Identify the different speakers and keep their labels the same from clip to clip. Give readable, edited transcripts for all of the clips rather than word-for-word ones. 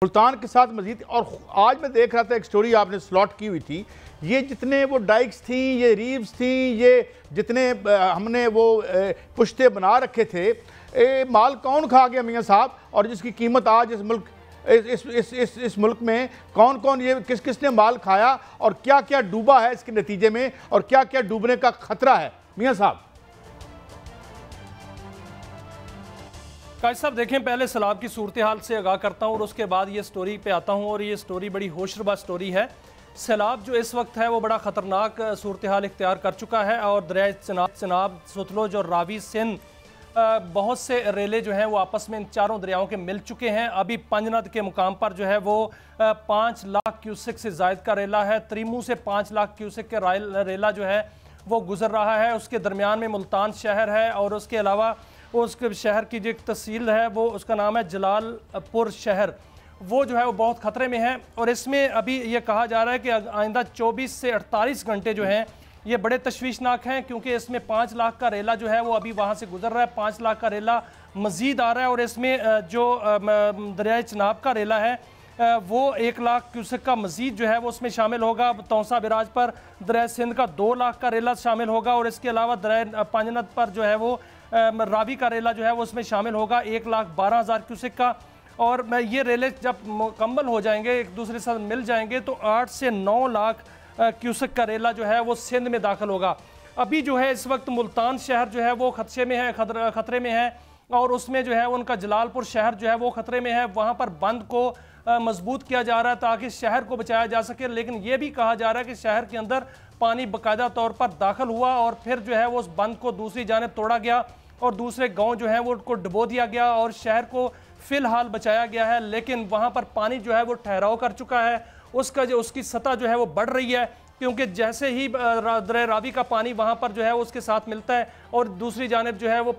Speaker 1: ملتان کے ساتھ مزید. اور آج میں دیکھ رہا تھا ایک سٹوری آپ نے سلاٹ کی ہوئی تھی, یہ جتنے وہ ڈائکس تھیں, یہ ریوز تھیں, یہ جتنے ہم نے وہ پشتے بنا رکھے تھے, مال کون کھا گیا میاں صاحب؟ اور جس کی قیمت آج اس ملک میں کون یہ کس نے مال کھایا, اور کیا کیا ڈوبا ہے اس کے نتیجے میں, اور کیا کیا ڈوبنے کا خطرہ ہے میاں صاحب؟
Speaker 2: قائد صاحب دیکھیں, پہلے سیلاب کی صورتحال سے آگاہ کرتا ہوں اور اس کے بعد یہ سٹوری پہ آتا ہوں, اور یہ سٹوری بڑی ہوشربا سٹوری ہے. سیلاب جو اس وقت ہے وہ بڑا خطرناک صورتحال اختیار کر چکا ہے, اور دریائے چناب, ستلج اور راوی سندھ بہت سے ریلے جو ہیں وہ آپس میں ان چاروں دریاؤں کے مل چکے ہیں. ابھی پنجند کے مقام پر جو ہے وہ 5 لاکھ کیوسک سے زائد کا ریلا ہے. تریمو سے 5 لاکھ کیوسک کے ریلا جو ہے وہ گزر رہا ہے. اس کے درمیان میں ملتان شہر ہے, اور اس کے علاوہ اس کے شہر کی جو ایک تحصیل ہے وہ اس کا نام ہے جلال پور شہر, وہ جو ہے وہ بہت خطرے میں ہے. اور اس میں ابھی یہ کہا جا رہا ہے کہ آئندہ 24 سے 48 گھنٹے جو ہیں یہ بڑے تشویشناک ہیں, کیونکہ اس میں 5 لاکھ کا ریلا جو ہے وہ ابھی وہاں سے گزر رہا ہے. 5 لاکھ کا ریلا مزید آ رہا ہے, اور اس میں جو دریائے چناب کا ریلا ہے وہ 1 لاکھ کیوسک کا مزید جو ہے وہ اس میں شامل ہوگا. تونسا براج پر دریائے سندھ کا 2 لاکھ کا ریلا شامل ہوگا, اور اس کے علاوہ دریائے پنجند پر جو ہے وہ راوی کا ریلا جو ہے وہ اس میں شامل ہوگا 1,12,000 کیوسک کا. اور یہ ریلے جب مکمل ہو جائیں گے, ایک دوسرے سے مل جائیں گے, تو 8 سے 9 لاکھ کیوسک کا ریلا جو ہے وہ سندھ میں داخل ہوگا. ابھی جو ہے اس وقت ملتان شہر جو ہے وہ خطرے میں ہے, اور اس میں جو ہے ان کا جلال پور شہر جو ہے وہ خطرے میں ہے. وہاں پر بند کو مضبوط کیا جا رہا ہے تاکہ شہر کو بچایا جا سکے, لیکن یہ بھی کہا جا رہا ہے کہ شہر کے اندر پانی باقاعدہ طور پر داخل ہوا, اور پھر جو ہے وہ اس بند کو دوسری جانب توڑا گیا, اور دوسرے گاؤں جو ہیں وہ ان کو ڈبو دیا گیا, اور شہر کو فی الحال بچایا گیا ہے. لیکن وہاں پر پانی جو ہے وہ ٹھہراؤ کر چکا ہے, اس کی سطح جو ہے وہ بڑھ رہی ہے, کیونکہ جیسے ہی دریائے راوی کا پانی وہاں پر جو ہے اس کے ساتھ ملتا ہے, اور دوسری جانب جو ہے وہ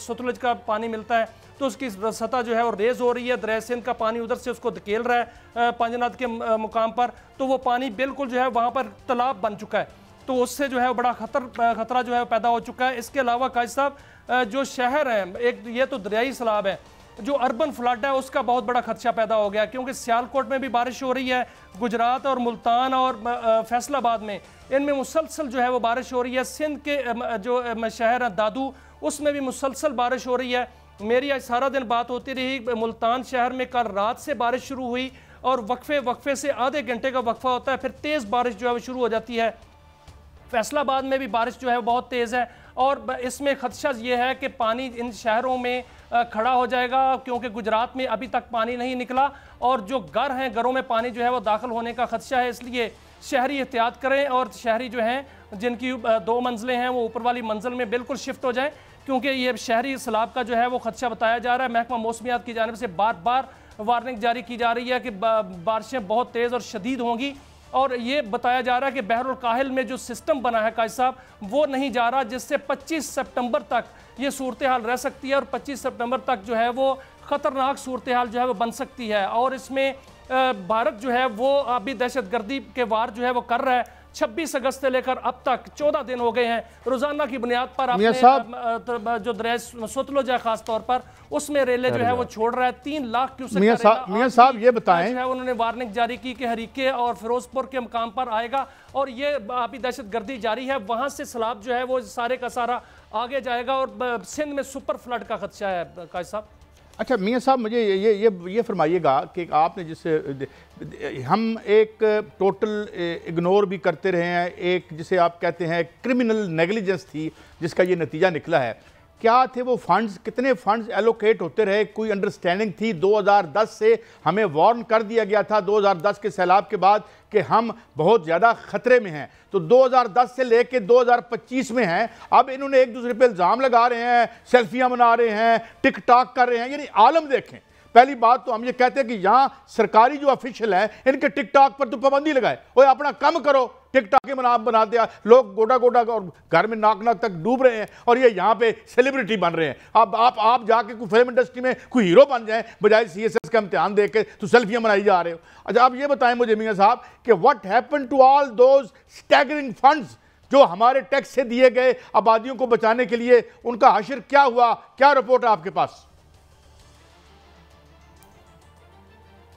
Speaker 2: ستلج کا پانی ملتا ہے, تو اس کی سطح جو ہے وہ ریز ہو رہی ہے. دریائے سندھ کا پانی ادھر سے اس کو دھکیل رہا ہے پنجند کے مقام پر, تو وہ پانی بالکل جو ہے وہاں پر تالاب بن چکا ہے, تو اس سے جو ہے بڑا خطرہ جو ہے پیدا ہو چکا ہے. اس کے علاوہ قائد صاحب جو شہر ہیں, ایک یہ تو دریائی سیلاب ہے, جو اربن فلڈ ہے اس کا بہت بڑا خدشہ پیدا ہو گیا, کیونکہ سیالکوٹ میں بھی بارش ہو رہی ہے, گجرات اور ملتان اور فیصل آباد میں ان میں مسلسل جو ہے وہ بارش ہو رہی ہے. سندھ کے جو شہر ہے دادو, اس میں بھی مسلسل بارش ہو رہی ہے. میری آج سارا دن بات ہوتی رہی. ملتان شہر میں کل رات سے بارش شروع ہوئی, اور وقفے سے آدھے گھنٹے کا وقفہ ہوتا ہے, پھر تیز بارش جو ہے وہ شروع ہو جاتی ہے. فیصل آباد میں بھی بارش جو ہے بہت تیز ہے, اور اس میں خدشہ یہ ہے کہ پانی ان شہروں میں کھڑا ہو جائے گا, کیونکہ گجرات میں ابھی تک پانی نہیں نکلا, اور جو گھر ہیں گھروں میں پانی جو ہے وہ داخل ہونے کا خدشہ ہے. اس لیے شہری احتیاط کریں, اور شہری جو ہیں جن کی 2 منزلیں ہیں وہ اوپر والی منزل میں بالکل شفٹ ہو جائیں, کیونکہ یہ شہری سیلاب کا جو ہے وہ خدشہ بتایا جا رہا ہے. محکمہ موسمیات کی جانب سے بار بار وارننگ جاری کی جا رہی ہے کہ بارشیں بہت تیز اور شدید ہوں گی, اور یہ بتایا جا رہا ہے کہ بحر الکاہل میں جو سسٹم بنا ہے قائد صاحب وہ نہیں جا رہا, جس سے 25 سپٹمبر تک یہ صورتحال رہ سکتی ہے, اور 25 سپٹمبر تک جو ہے وہ خطرناک صورتحال جو ہے وہ بن سکتی ہے. اور اس میں بھارت جو ہے وہ ابھی دہشت گردی کے وار جو ہے وہ کر رہا ہے. 26 اگست سے لے کر اب تک 14 دن ہو گئے ہیں, روزانہ کی بنیاد پر اپنے جو دریائے ستلج ہے خاص طور پر اس میں ریلے جو ہے وہ چھوڑ رہا ہے. 3 لاکھ کیوسک کا ریلا
Speaker 1: میاں صاحب یہ بتائیں,
Speaker 2: جو ہے انہوں نے وارننگ جاری کی کہ ہریکے اور فیروز پور کے مقام پر آئے گا, اور یہ ابھی دہشت گردی جاری ہے. وہاں سے سیلاب جو ہے وہ سارے کا سارا آگے جائے گا, اور سندھ میں سپر فلڈ کا خدشہ ہے قائد صاحب.
Speaker 1: اچھا میاں صاحب مجھے یہ فرمائیے گا کہ آپ نے جسے ہم ایک ٹوٹل اگنور بھی کرتے رہے ہیں, ایک جسے آپ کہتے ہیں کرمنل نیگلیجنس تھی جس کا یہ نتیجہ نکلا ہے. کیا تھے وہ فنڈز, کتنے فنڈز ایلوکیٹ ہوتے رہے, کوئی انڈرسٹینڈنگ تھی؟ 2010 سے ہمیں وارن کر دیا گیا تھا 2010 کے سیلاب کے بعد کہ ہم بہت زیادہ خطرے میں ہیں, تو 2010 سے لے کے 2025 میں ہیں. اب انہوں نے ایک دوسرے پہ الزام لگا رہے ہیں, سیلفیاں بنا رہے ہیں, ٹک ٹاک کر رہے ہیں. یعنی عالم دیکھیں, پہلی بات تو ہم یہ کہتے ہیں کہ یہاں سرکاری جو افیشل ہیں ان کے ٹک ٹاک پر تو پابندی لگائے, وہ اپنا کم کرو. ٹک ٹاک بنا دیا, لوگ گوڈا اور گھر میں ناک تک ڈوب رہے ہیں, اور یہ یہاں پہ سیلیبریٹی بن رہے ہیں. اب آپ جا کے کوئی فلم انڈسٹری میں کوئی ہیرو بن جائیں, بجائے CSS کا امتحان دے کے تو سیلفیاں بنائی جا رہے ہو. اچھا آپ یہ بتائیں مجھے میاں صاحب کہ what happened to all those staggering funds جو ہمارے ٹیکس سے دیے گئے آبادیوں کو بچانے کے لیے, ان کا حشر کیا ہوا؟ کیا رپورٹ ہے آپ کے پاس؟